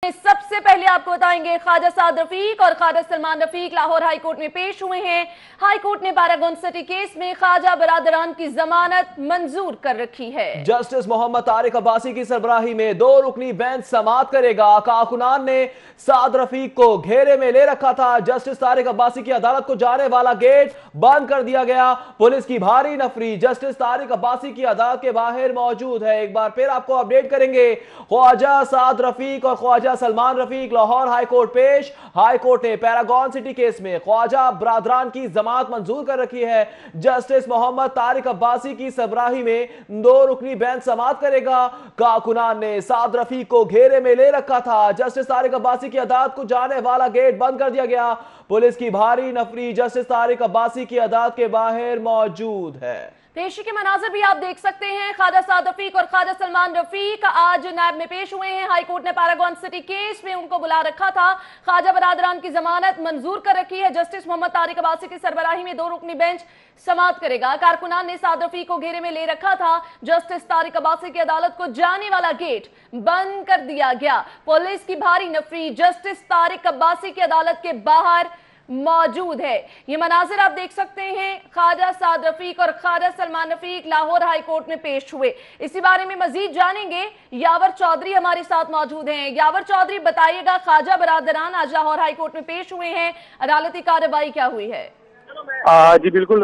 सबसे पहले आपको बताएंगे ख्वाजा साद रफीक और ख्वाजा सलमान रफीक लाहौर हाई कोर्ट में पेश हुए हैं। हाई कोर्ट ने पैरागॉन सिटी केस में ख्वाजा बरादरान की जमानत मंजूर कर रखी है। जस्टिस मोहम्मद तारिक अब्बासी की सरबराही में 2 रुकनी बेंच समाअत करेगा। कारकुनान ने साद रफीक को घेरे में ले रखा था। जस्टिस तारिक अब्बासी की अदालत को जाने वाला गेट बंद कर दिया गया। पुलिस की भारी नफरी जस्टिस तारिक अब्बासी की अदालत के बाहर मौजूद है। एक बार फिर आपको अपडेट करेंगे। ख्वाजा साद रफीक और ख्वाजा सलमान रफीक लाहौर हाई कोर्ट पेश। हाई कोर्ट ने पैरागॉन सिटी केस में ख्वाजा बरादरान की जमानत मंजूर कर रखी है। जस्टिस मोहम्मद तारिक अब्बासी की सरबराही में 2 रुकनी बेंच समाअत करेगा। कारकुनान ने साद रफीक को घेरे में ले रखा था। जस्टिस तारिक अब्बासी की अदालत को जाने वाला गेट बंद कर दिया गया। पुलिस की भारी नफरी जस्टिस तारिक अब्बासी की अदालत के बाहर मौजूद है। पेशी के मनाजर भी आप देख सकते हैं। ख्वाजा साद रफीक और ख्वाजा सलमान रफीक आज नैब में पेश हुए हैं। हाई कोर्ट ने पैरागॉन सिटी केस में उनको बुला रखा था। ख्वाजा बरादरान की जमानत मंजूर कर रखी है। जस्टिस मोहम्मद तारिक अब्बासी की सरबराही में 2 रुकनी बेंच समाअत करेगा। कारकुनान ने साद रफीक को घेरे में ले रखा था। जस्टिस तारिक अब्बासी की अदालत को जाने वाला गेट बंद कर दिया गया। पुलिस की भारी नफरी जस्टिस तारिक अब्बासी की अदालत के बाहर मौजूद है। ये मनाजिर आप देख सकते हैं। ख्वाजा साद रफीक और ख्वाजा सलमान रफीक लाहौर हाई कोर्ट में पेश हुए। इसी बारे में मजीद जानेंगे। यावर चौधरी हमारे साथ मौजूद हैं। यावर चौधरी, बताइएगा, ख्वाजा बरादरान आज लाहौर हाई कोर्ट में पेश हुए हैं, अदालती कार्रवाई क्या हुई है? जी बिल्कुल,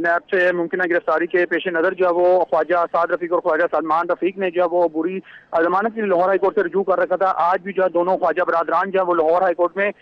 नैब से मुमकिन गिरफ्तारी के पेश नजर जो है वो ख्वाजा साद रफीक और ख्वाजा सलमान रफीक ने जो है वो बुरी जमानत के लिए लाहौर हाई कोर्ट से रुजू कर रखा था। आज भी जो है दोनों ख्वाजा बरादरान जो है वो लाहौर हाई कोर्ट में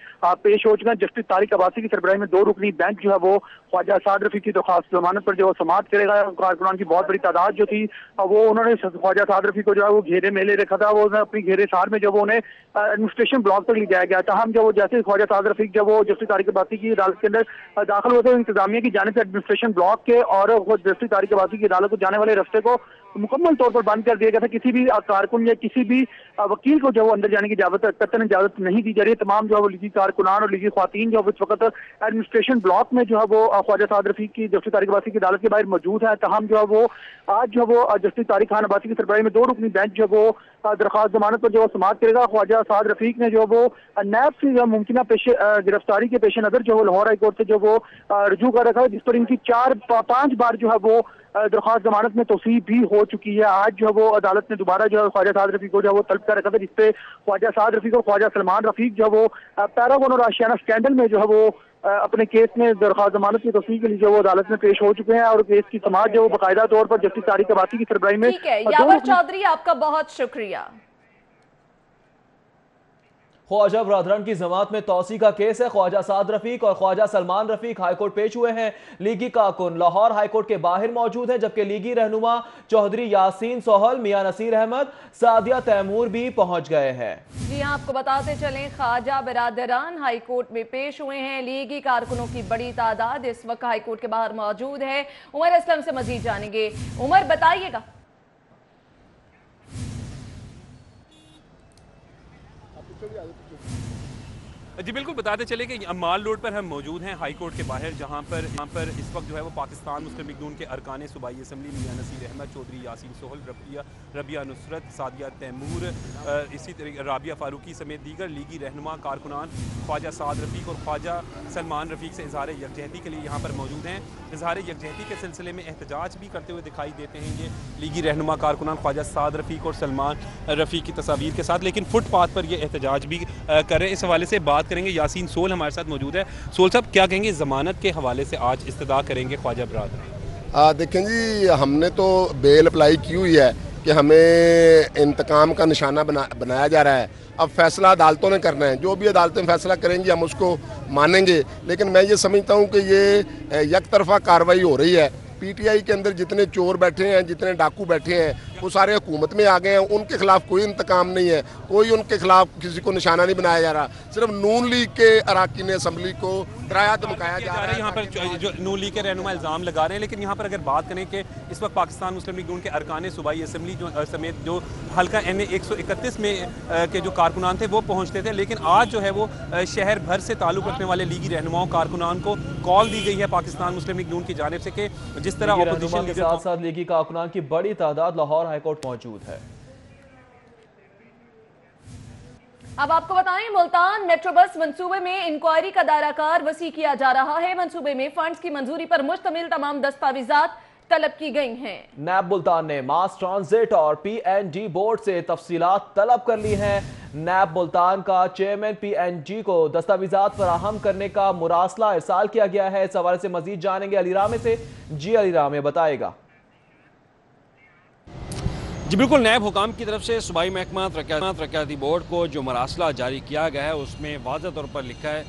पेश हो चुके हैं। जस्टिस तारिक अब्बासी की सरबराही में 2 रुकनी बेंच जो है वो ख्वाजा साद रफीक की दरख्वास्त जमानत पर जो समाअत करेगा। कारकुनान की बहुत बड़ी तादाद जो थी वो उन्होंने ख्वाजा साद रफीक को जो है वो घेरे में ले रखा था। वो अपनी घेरे सार में जो वो उन्हें एडमिनिस्ट्रेशन ब्लॉक तक ले जाया गया था। हम जब वो जैसे ख्वाजा साद रफीक जब वो जस्टिस तारिक अब्बासी की अदालत के अंदर दाखिल होते इंतजामिया की जाने से एडमिनिस्ट्रेशन ब्लॉक के और जस्टिस तारिक अब्बासी की अदालत को जाने वाले रास्ते को मुकम्मल तौर पर बंद कर दिया गया था। किसी भी कारकुन या किसी भी वकील को जो अंदर जाने की इजाजत नहीं दी जा रही। तमाम जो है वो लीगी कारकुनान और लीगी ख्वातीन जो इस वक्त एडमिनिस्ट्रेशन ब्लॉक में जो है वो ख्वाजा साद रफीक की जस्टिस तारिक अब्बासी की अदालत के बाहर मौजूद है। तहम जो है वो आज जो है वो जस्टिस तारिक खान अब्बासी की सरबराही में 2 रुकनी बेंच जो है वो दरख्वास्त जमानत पर जो समाअत करेगा। ख्वाजा साद रफीक ने जो वो नैब से मुमकिन गिरफ्तारी के पेश नजर जो वो लाहौर हाई कोर्ट से जो वो रुजू कर रखा है, जिस पर इनकी 4-5 बार जो है वो दरख्वास्त जमानत में तौसीब भी हो चुकी है। आज जो है वो अदालत ने दोबारा जो है ख्वाजा साद रफीक को जो है वो तलब कर रखा था, जिसपे ख्वाजा साद रफीक और ख्वाजा सलमान रफीक जो है वो पैरागॉन और आशियाना स्कैंडल में जो है वो अपने केस में दरख्वास्त जमानत की तौसीक के लिए जो वो अदालत में पेश हो चुके हैं और केस की समाअत जो बाकायदा तौर पर जस्टिस तारिक अब्बासी की सरबराही में। ठीक है यावर चौधरी, आपका बहुत शुक्रिया। ख्वाजा बरादरान की जमात में तौसी का केस है। ख्वाजा साद रफीक और ख्वाजा सलमान रफीक हाईकोर्ट पेश हुए हैं। लीगी कारकुन लाहौर हाईकोर्ट के बाहर मौजूद है, जबकि लीगी रहनुमा चौधरी यासीन सोहल, मियां नसीर अहमद, सादिया तैमूर भी पहुंच गए हैं। जी हाँ, आपको बताते चलें, ख्वाजा बरादरान हाईकोर्ट में पेश हुए हैं। लीगी कारकुनों की बड़ी तादाद इस वक्त हाईकोर्ट के बाहर मौजूद है। उमर असलम से मजीद जानेंगे। उमर, बताइएगा। जी बिल्कुल, बताते चले कि माल रोड पर हम मौजूद हैं हाई कोर्ट के बाहर, जहां पर इस वक्त जो है वो पाकिस्तान मुस्लिम लीग नून के अरकान सूबाई असम्बली मियां नसीर अहमद, चौधरी यासीन सोहल, रबिया नुसरत, सादिया तैमूर, इसी तरीके राबिया फारूकी समेत दीगर लीगी रहनुमा कारकुनान ख्वाजा साद रफीक और ख्वाजा सलमान रफीक से इजहार यकजहती के लिए यहाँ पर मौजूद हैं। इजहार यकजहती के सिलसिले में एहतजाज भी करते हुए दिखाई देते हैं ये लीगी रहनुमा कारकुनान ख्वाजा साद रफीक और सलमान रफीक की तस्वीर के साथ, लेकिन फुटपाथ पर ये एहतजाज भी कर रहे हैं। इस हवाले से बात करेंगे। यासीन सोल हमारे साथ मौजूद है। सोल साहब, क्या कहेंगे जमानत के हवाले से आज इस्तदा करेंगे ख्वाजा बरादरान? देखें जी, हमने तो बेल अप्लाई की हुई है कि हमें इंतकाम का निशाना बनाया जा रहा है। अब फैसला अदालतों ने करना है। जो भी अदालतें फैसला करेंगी हम उसको मानेंगे, लेकिन मैं ये समझता हूँ कि ये एक तरफा कार्रवाई हो रही है। पीटीआई के अंदर जितने चोर बैठे हैं, जितने डाकू बैठे हैं, वो सारे हुकूमत में आ गए हैं। उनके खिलाफ कोई इंतकाम नहीं है, कोई उनके खिलाफ किसी को निशाना नहीं बनाया जा रहा। सिर्फ नून लीग के अराकीन असम्बली को डराया धमकाया जा रहा है। यहाँ पर जो नून लीग के रहनुमा इल्ज़ाम लगा रहे हैं, लेकिन यहाँ पर अगर बात करें कि इस वक्त पाकिस्तान मुस्लिम लीग नून के अरकान सूबाई असम्बली जो समेत जो हल्का NA 131 में के जो कारकुनान थे वो पहुँचते थे, लेकिन आज जो है वो शहर भर से ताल्लुक़ रखने वाले लीगी रहनुमाओं कारकुनान को कॉल दी गई है पाकिस्तान मुस्लिम लीग नून की जानिब से कि जिस तरह अपोजिशन के साथ साथ लीगी कारकुनान की बड़ी तादाद लाहौर हाईकोर्ट मौजूद है। अब आपको बताएं, मुल्तान मेट्रो बस मंसूबे में इंक्वायरी का दायराकार वसी किया जा रहा है। मंसूबे में फंड्स की मंजूरी पर मुश्तमिल तमाम दस्तावेजात तलब की गई हैं। नैब मुल्तान ने मास ट्रांजिट और PNG बोर्ड से तफसीलात तलब कर ली हैं। नैब मुल्तान का चेयरमैन PNG को दस्तावेजात फराहम करने का मुरासला इरसाल किया गया है। इस हवाले से मजीद जानेंगे अली रामे से। जी अली रामे बताएगा। जी बिल्कुल, नैब हुकाम की तरफ से सूबाई महकमा तरक्याती बोर्ड को जो मरासला जारी किया गया है उसमें वाज़ह तौर पर लिखा है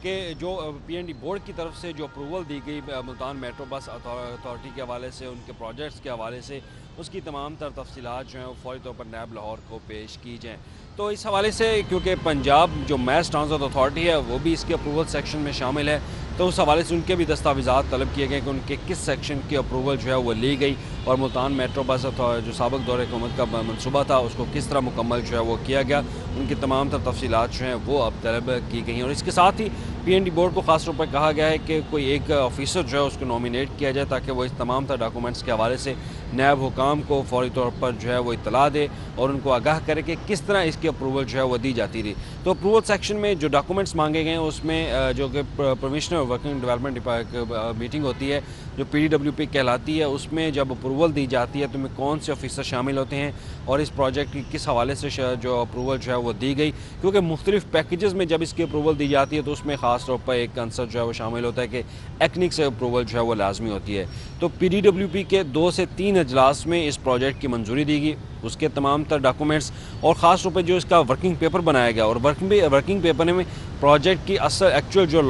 कि जो PND बोर्ड की तरफ से जो अप्रूवल दी गई मुल्तान मेट्रो बस अथॉरिटी के हवाले से, उनके प्रोजेक्ट्स के हवाले से, उसकी तमाम तर तफसीलात जो हैं वो फौरी तौर पर नैब लाहौर को पेश की जाएँ। तो इस हवाले से क्योंकि पंजाब जो मैस ट्रांसपोर्ट अथॉरिटी है वो भी इसके अप्रूवल सेक्शन में शामिल है, तो उस हवाले से उनके भी दस्तावेजात तलब किए गए कि उनके किस सेक्शन की अप्रूवल जो है वो ली गई और मुल्तान मेट्रो बस जो साबिक दौरे हुकूमत का मनसूबा था उसको किस तरह मुकम्मल जो है वो किया गया। उनकी तमाम तर तफसीलात जो हैं वो अब तलब की गई हैं। और इसके साथ ही PND बोर्ड को ख़ास तौर पर कहा गया है कि कोई एक ऑफिसर जो है उसको नॉमिनेट किया जाए ताकि वो इस तमाम तर डॉक्यूमेंट्स के हवाले से नैब हुकाम को फौरी तौर पर जो है वो इतला दे और उनको आगाह करे कि किस तरह इसकी अप्रूवल जो है वो दी जाती रही। तो अप्रूवल सेक्शन में जो डॉक्यूमेंट्स मांगे गए हैं उसमें जो कि प्रोविजनल वर्किंग डेवलपमेंट मीटिंग होती है जो PDWP कहलाती है, उसमें जब अप्रूवल दी जाती है तो में कौन से ऑफिसर शामिल होते हैं और इस प्रोजेक्ट की किस हवाले से जो अप्रूवल जो है वो दी गई। क्योंकि मुख्तलिफ पैकेजेस में जब इसकी अप्रूवल दी जाती है तो उसमें ख़ास तौर पर एक आंसर जो है वो शामिल होता है कि एक्निक से अप्रूवल जो है वो लाजमी होती है। तो PDWP के 2 से 3 अजलास में इस प्रोजेक्ट की मंजूरी दी गई, उसके तमाम तर डॉक्यूमेंट्स और ख़ास तौर पर जो इसका वर्किंग पेपर बनाया गया और वर्किंग पेपर में प्रोजेक्ट की असल एक्चुअल जो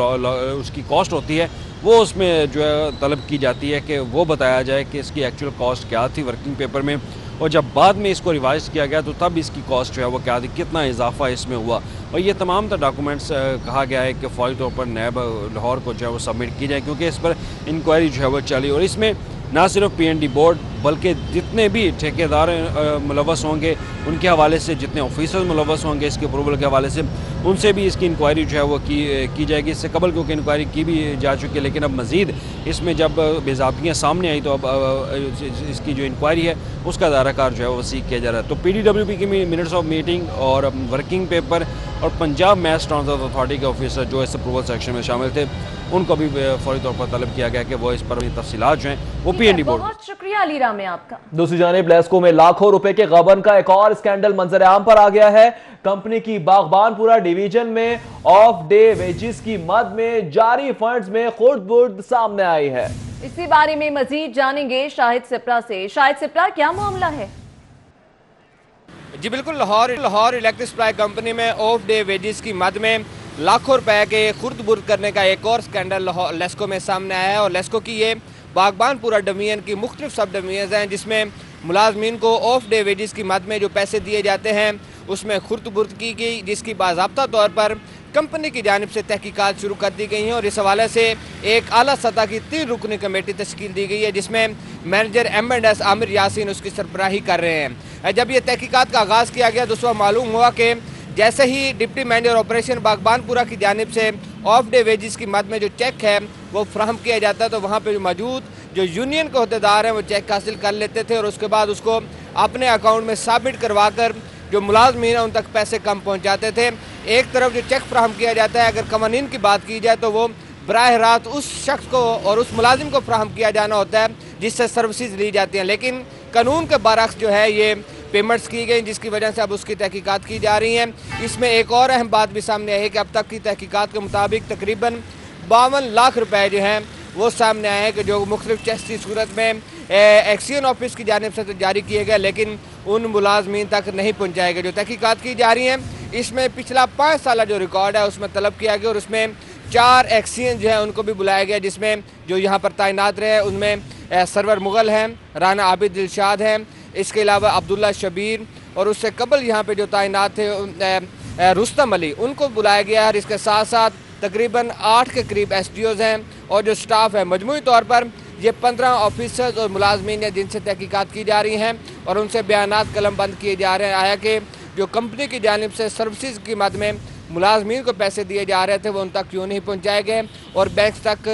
उसकी कॉस्ट होती है वो उसमें जो है तलब की जाती है कि वो बताया जाए कि इसकी एक्चुअल कॉस्ट क्या थी वर्किंग पेपर में, और जब बाद में इसको रिवाइज किया गया तो तब इसकी कॉस्ट जो है वो क्या थी, कितना इजाफा इसमें हुआ। और ये तमाम तर डॉक्यूमेंट्स कहा गया है कि फौरी तौर पर नैब लाहौर को जो है वो सबमिट की जाए क्योंकि इस पर इंक्वायरी जो है वो चली। और इसमें ना सिर्फ PND बोर्ड बल्कि जितने भी ठेकेदार मुलव्वस होंगे उनके हवाले से, जितने ऑफिसर्स मुलव्वस होंगे इसके अप्रूवल के हवाले से, उनसे भी इसकी इंक्वायरी जो है वो की जाएगी। इससे कबल क्योंकि इंक्वायरी की भी जा चुकी है लेकिन अब मज़ीद इसमें जब बेज़ाब्तियाँ सामने आई तो अब इसकी जो इंक्वायरी है उसका दायराकार जो है वो वसी किया जा रहा है। तो PDWP की मिनट्स ऑफ मीटिंग और वर्किंग पेपर और पंजाब मैस ट्रांसपोर्ट अथॉरिटी के ऑफिसर जो इस अप्रूवल सेक्शन में शामिल थे उनको भी फौरी तौर पर तलब किया गया कि वो इस पर तफसीलात जो हैं वो PND बोर्ड। बहुत शुक्रिया अली रामे आपका। दूसरी जानिब लेस्को में लाखों रुपए के गबन का एक और स्कैंडल मंजर आम पर आ गया है। कंपनी की बागबानपुरा डिवीजन में ऑफ डे वेजेस की मद में जारी फंड्स में खुर्द-बुर्द सामने आई है। इसी बारे में मजीद जानेंगे शाहिद सिप्रा से। शाहिद सिप्रा, क्या मामला है? जी बिल्कुल, लाहौर इलेक्ट्रिक सप्लाई कंपनी में ऑफ डे वेजेस की मद में लाखों रुपए के खुर्द-बुर्द करने का एक और स्कैंडल लेस्को में सामने आया है। और लेस्को की ये बागबानपुरा डिवीजन की मुख्तलिफ सब डिवीजन हैं जिसमें मुलाजमीन को ऑफ डे वेजेस की मद में जो पैसे दिए जाते हैं उसमें खुर्द-बुर्द की गई, जिसकी बाज़ाब्ता तौर पर कंपनी की जानिब से तहकीकात शुरू कर दी गई हैं। और इस हवाले से एक आला सतह की 3 रुकनी कमेटी तश्कील दी गई है जिसमें मैनेजर M&S आमिर यासीन उसकी सरबराही कर रहे हैं। जब ये तहकीकात का आगाज़ किया गया तो उस वक्त मालूम हुआ कि जैसे ही डिप्टी मैनेजर ऑपरेशन बागबानपुरा की जानिब से ऑफ डे वेजेस की मद में जो चेक है वो फ्राहम किया जाता है तो वहाँ पर मौजूद जो यूनियन के अहदेदार हैं वो चेक हासिल कर लेते थे और उसके बाद उसको अपने अकाउंट में सबमिट करवा कर जो मुलाजमीन हैं उन तक पैसे कम पहुँचाते थे। एक तरफ जो चेक फ्राहम किया जाता है, अगर कवानीन की बात की जाए तो वो बराह रास्त उस शख्स को और उस मुलाजिम को फ्राहम किया जाना होता है जिससे सर्विसेज ली जाती हैं, लेकिन कानून के बरअक्स जो है ये पेमेंट्स की गई जिसकी वजह से अब उसकी तहकीकात की जा रही हैं। इसमें एक और अहम बात भी सामने आई है कि अब तक की तहकीकात के मुताबिक तकरीबन 52 लाख रुपए जो हैं वो सामने आए हैं कि जो मुख्तलिफ चेक्स की सूरत में एक्सियन ऑफिस की जानिब से तो जारी किए गए लेकिन उन मुलाजमीन तक नहीं पहुँचाए गए। जो तहकीकात की जा रही हैं इसमें पिछला 5 साल जो रिकॉर्ड है उसमें तलब किया गया और उसमें 4 एक्सियन जो है उनको भी बुलाया गया जिसमें जो यहाँ पर तैनात रहे उनमें सरवर मुगल हैं, राना आबिद दिलशाद हैं, इसके अलावा अब्दुल्ला शबीर और उससे कबल यहाँ पे जो तैनात थे रुस्तम अली उनको बुलाया गया है। और इसके साथ साथ तकरीबन 8 के करीब SDOs हैं और जो स्टाफ है मजमूई तौर पर ये 15 ऑफिसर्स और मुलाजमीन हैं जिनसे तहकीकात की जा रही हैं और उनसे बयानात कलम बंद किए जा रहे हैं। आया कि जो कंपनी की जानिब से सर्विसेज की मद में मुलाजमीन को पैसे दिए जा रहे थे वो उन तक क्यों नहीं पहुँचाए गए और बैंक तक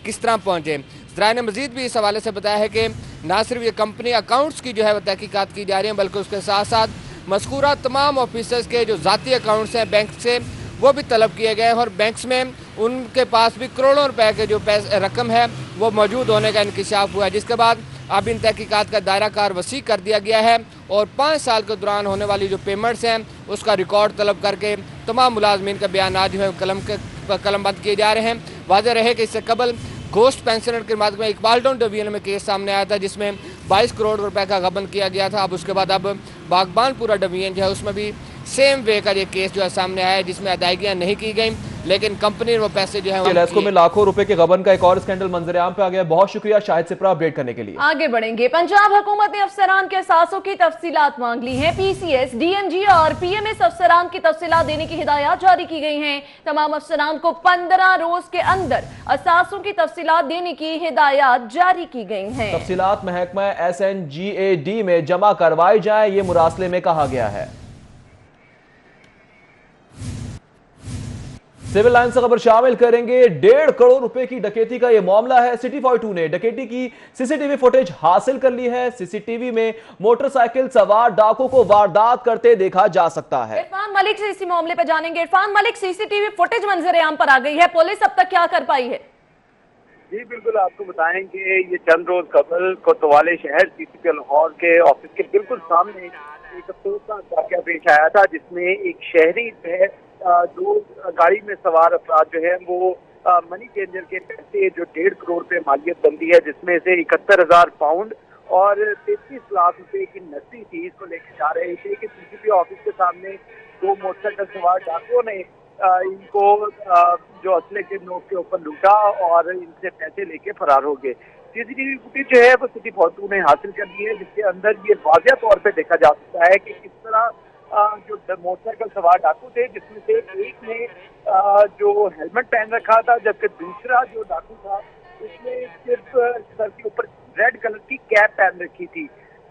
किस तरह पहुँचे। ज़राए ने मज़ीद भी इस हवाले से बताया है कि ना सिर्फ ये कंपनी अकाउंट्स की जो है वो तहकीकात की जा रही है बल्कि उसके साथ साथ मज़कूरा तमाम ऑफिसर्स के जो ज़ाती अकाउंट्स हैं बैंक से वो भी तलब किए गए हैं और बैंक्स में उनके पास भी करोड़ों रुपए के जो रकम है वो मौजूद होने का इंकशाफ हुआ है, जिसके बाद अब इन तहकीकात का दायरा कार वसी कर दिया गया है और 5 साल के दौरान होने वाली जो पेमेंट्स हैं उसका रिकॉर्ड तलब करके तमाम मुलाजमीन का बयान जो है कलमबंद किए जा रहे हैं। वाज़ेह रहे कि इससे कबल घोस्ट पेंशनर के मामले में इकबाल टाउन डिवीजन में केस सामने आया था जिसमें 22 करोड़ रुपए का गबन किया गया था। अब उसके बाद अब बागबानपुरा डिवीजन जो है उसमें भी सेम वे का ये केस जो है सामने आया है जिसमें अदायगियाँ नहीं की गई लेकिन कंपनी ने वो पैसे जो है लेस्को में लाखों रुपए के गबन का एक और स्कैंडल मंजरेआम पे आ गया। बहुत शुक्रिया शाहिद सिप्रा अपडेट करने के लिए। आगे बढ़ेंगे। पंजाब हुकूमत ने अफसरान के एहसासों की तफसीलात मांग ली हैं। पीसीएस, डीएनजी और पीएमएस अफसरान की तफसीलात देने की हिदायत जारी की गई हैं। तमाम अफसरान को 15 रोज के अंदर एहसासों की तफसीलात देने की हिदायत जारी की गई हैं। तफसीलात महकमा SNGAD में जमा करवाई जाए, ये मुरासले में कहा गया है। सिविल लाइन से खबर शामिल करेंगे। 1.5 करोड़ रुपए की डकैती का यह मामला है। सिटी 42 ने डकैती की सीसीटीवी फुटेज हासिल कर ली है। सीसीटीवी में मोटरसाइकिल सवार डाकू को वारदात करते देखा जा सकता है। इरफान मलिक से इसी मामले पर जानेंगे। इरफान मलिक, सीसीटीवी फुटेज मंजर-ए-आम पर आ गई है, पुलिस अब तक क्या कर पाई है? जी बिल्कुल, आपको बताएं कि ये चंद रोज कबल कोतवाली शहर सीसीपी लाहौर के ऑफिस के बिल्कुल सामने एक अफसोसनाक वाकया पेश आया था जिसमें एक शहरी जो है दो गाड़ी में सवार अफराद जो है वो मनी चेंजर के पैसे जो 1.5 करोड़ रुपए मालियत बनती है जिसमें से 71,000 पाउंड और 33 लाख रुपए की नकदी थी, इसको लेकर जा रहे थे कि सीसीपी ऑफिस के सामने 2 मोटरसाइकिल सवार डाकुओं ने इनको जो असले के नोट के ऊपर लूटा और इनसे पैसे लेके फरार हो गए। सीसीटीवी फुटेज जो है वो सिटी 42 ने हासिल कर ली है जिसके अंदर ये वाज़ेह तौर पे देखा जा सकता है कि किस तरह जो मोटरसाइकिल सवार डाकू थे जिसमें से एक ने जो हेलमेट पहन रखा था जबकि दूसरा जो डाकू था उसने सिर्फ सर के ऊपर रेड कलर की कैप पहन रखी थी।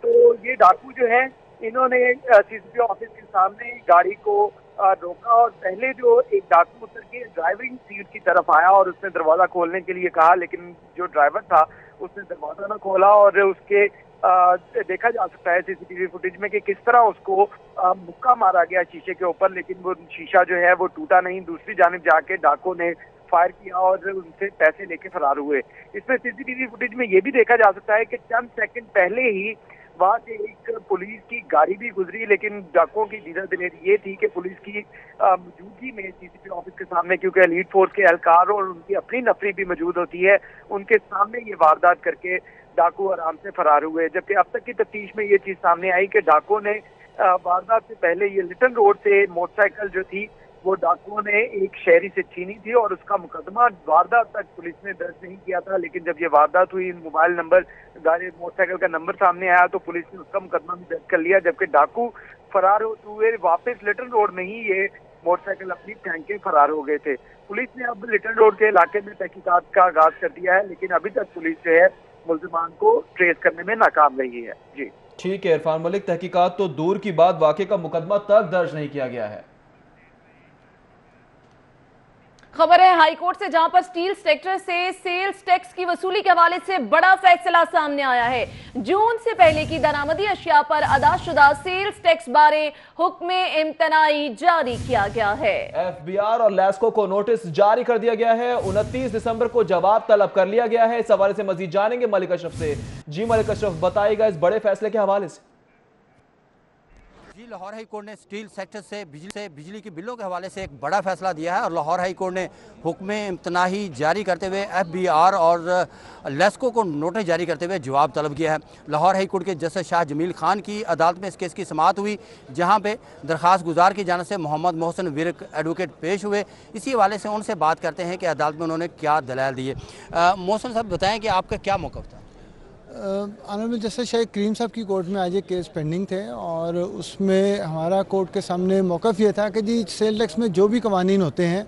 तो ये डाकू जो है इन्होंने सीसीपी ऑफिस के सामने गाड़ी को रोका और पहले जो एक डाकू उतर के ड्राइविंग सीट की तरफ आया और उसने दरवाजा खोलने के लिए कहा, लेकिन जो ड्राइवर था उसने दरवाजा न खोला और उसके देखा जा सकता है सीसीटीवी फुटेज में कि किस तरह उसको मुक्का मारा गया शीशे के ऊपर, लेकिन वो शीशा जो है वो टूटा नहीं। दूसरी जानिब जाके डाकू ने फायर किया और उनसे पैसे लेके फरार हुए। इसमें सीसीटीवी फुटेज में ये भी देखा जा सकता है कि चंद सेकंड पहले ही वहां से एक पुलिस की गाड़ी भी गुजरी, लेकिन डाकुओं की दीदा दिलेरी ये थी कि पुलिस की मौजूदगी में सीसीपी ऑफिस के सामने, क्योंकि एलीट फोर्स के एहलकार और उनकी अपनी नफरी भी मौजूद होती है, उनके सामने ये वारदात करके डाकू आराम से फरार हुए। जबकि अब तक की तफ्तीश में ये चीज सामने आई कि डाकुओं ने वारदात से पहले ये लिटन रोड से मोटरसाइकिल जो थी वो डाकुओं ने एक शहरी से छीनी थी और उसका मुकदमा वारदात तक पुलिस ने दर्ज नहीं किया था। लेकिन जब ये वारदात हुई, मोबाइल नंबर गाड़ी मोटरसाइकिल का नंबर सामने आया तो पुलिस ने उसका मुकदमा भी दर्ज कर लिया। जबकि डाकू फरार होते हुए वापस लिटन रोड में ही ये मोटरसाइकिल अपनी फेंक के फरार हो गए थे। पुलिस ने अब लिटन रोड के इलाके में तहकीकात का आगाज कर दिया है, लेकिन अभी तक पुलिस जो है मुल्जिमान को ट्रेस करने में नाकाम रही है। जी ठीक है इरफान मलिक, तहकीकात तो दूर की बात, वाकई का मुकदमा तक दर्ज नहीं किया गया है। खबर है हाईकोर्ट से, जहां पर स्टील सेक्टर से सेल्स टैक्स की वसूली के हवाले से बड़ा फैसला सामने आया है। जून से पहले की दरामदी अशिया पर अदाशुदा सेल्स टैक्स बारे हुक्म इम्तनाई जारी किया गया है। FBR और लेस्को को नोटिस जारी कर दिया गया है। 29 दिसंबर को जवाब तलब कर लिया गया है। इस हवाले से मजीद जानेंगे मलिक अशरफ से। जी मलिक अशरफ, बताइएगा इस बड़े फैसले के हवाले से। लाहौर हाई कोर्ट ने स्टील सेक्टर से बिजली के बिलों के हवाले से एक बड़ा फैसला दिया है और लाहौर हाई कोर्ट ने हुक्म इम्तनाही जारी करते हुए FBR और लेस्को को नोटिस जारी करते हुए जवाब तलब किया है। लाहौर हाई कोर्ट के जस्टिस शाह जमील खान की अदालत में इस केस की समाअत हुई, जहां पे दरख्वास्त गुजार की जानिब से मोहम्मद मोहसिन विरक एडवोकेट पेश हुए। इसी हवाले से उनसे बात करते हैं कि अदालत में उन्होंने क्या दलाल दिए। मोहसिन साहब बताएं कि आपका क्या मौक़िफ़ था? ऑनरेबल जस्टिस शाह करीम साहब की कोर्ट में आज एक केस पेंडिंग थे और उसमें हमारा कोर्ट के सामने मौक़िफ़ ये था कि जी सेल टैक्स में जो भी कवानीन होते हैं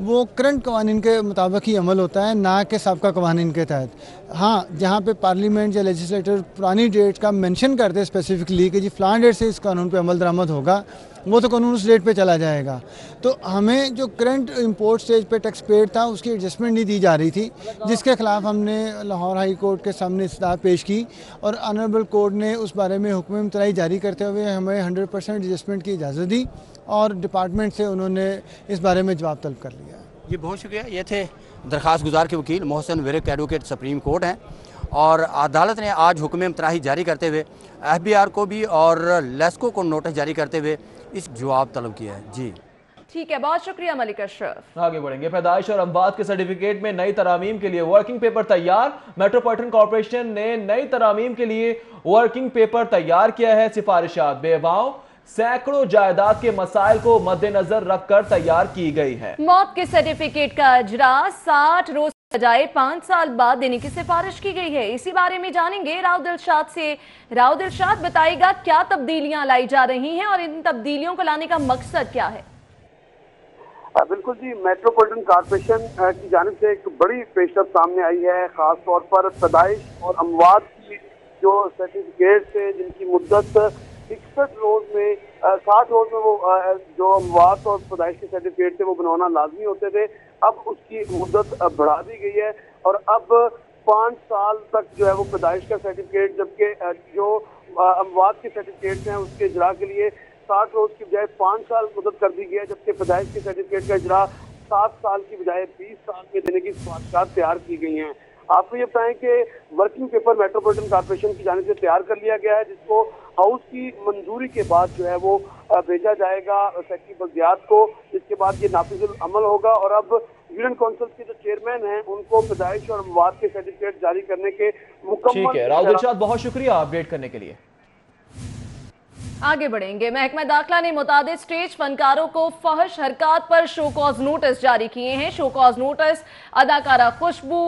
वो करंट कवानीन के मुताबिक ही अमल होता है, ना कि सबका कवानीन के तहत। हाँ, जहाँ पे पार्लियामेंट या लेजिस्लेटर पुरानी डेट का मेंशन करते हैं स्पेसिफिकली कि जी फलान डेट से इस कानून पे अमल दरामद होगा, वो तो कानून उस डेट पे चला जाएगा। तो हमें जो करंट इंपोर्ट स्टेज पे टैक्स पेड था उसकी एडजस्टमेंट नहीं दी जा रही थी, जिसके खिलाफ हमने लाहौर हाई कोर्ट के सामने इस्तदा पेश की और ऑनरेबल कोर्ट ने उस बारे में हुक्म इम्तनाई जारी करते हुए हमें 100% एडजस्टमेंट की इजाज़त दी और डिपार्टमेंट से उन्होंने इस बारे में जवाब तलब कर लिया। जी बहुत शुक्रिया। ये थे दरख्वास्त गुजार के वकील Mohsin Virk advocate supreme court हैं और अदालत ने आज हुक्म इम्तनाही जारी करते हुए FBI को भी और लेस्को को नोटिस जारी करते हुए इस जवाब तलब किया है। जी ठीक है, बहुत शुक्रिया मलिक अशरफ। आगे बढ़ेंगे। पैदाइश और अमवात के सर्टिफिकेट में नई तरामीम के लिए वर्किंग पेपर तैयार। मेट्रोपॉलिटन कॉर्पोरेशन ने नई तरामीम के लिए वर्किंग पेपर तैयार किया है। सिफारिशात बेवाओं सैकड़ों जायदाद के मसाइल को मद्देनजर रखकर तैयार की गई है। मौत के सर्टिफिकेट का इजरा 60 रोज बजाय 5 साल बाद देने की सिफारिश की गई है। इसी बारे में जानेंगे राव दिलशाद से। राव दिलशाद बताएगा क्या तब्दीलियां लाई जा रही हैं और इन तब्दीलियों को लाने का मकसद क्या है। बिल्कुल जी, मेट्रोपॉलिटन कॉर्पोरेशन की जानिब से एक बड़ी पेशरफ सामने आई है, खास तौर पर पैदाइश और अमवात की जो सर्टिफिकेट थे जिनकी मुद्दत 61 रोज में 60 रोज में वो जो अमवात और पैदाइश के सर्टिफिकेट थे वो बनवाना लाजमी होते थे, अब उसकी मुद्दत बढ़ा दी गई है और अब 5 साल तक जो है वो पैदाइश का सर्टिफिकेट, जबकि जो अमवात के सर्टिफिकेट हैं उसके इजरा के लिए 60 रोज की बजाय 5 साल मुद्दत कर दी गई है, जबकि पैदाइश के सर्टिफिकेट का इजरा 7 साल की बजाय 20 साल में देने की सिफारिशात तैयार की गई हैं। आपको ये बताएं कि वर्किंग पेपर मेट्रोपॉलिटन कॉर्पोरेशन की जानिब से तैयार कर लिया गया है, जिसको हाउस की मंजूरी के बाद जो है वो भेजा जाएगा सेक्रेटरी बल्दियात को, जिसके बाद ये नाफिजुल अमल होगा और अब यूनियन काउंसिल के जो चेयरमैन हैं उनको पैदाइश और अमवात के सर्टिफिकेट जारी करने के मुकम्मल। ठीक है राव दिलशाद, बहुत शुक्रिया अपडेट करने के लिए। आगे बढ़ेंगे। महकमा दाखिला ने मुतादिद स्टेज फनकारों को फहश हरकत पर शो कॉज नोटिस जारी किए हैं। शो कॉज नोटिस अदाकारा खुशबू,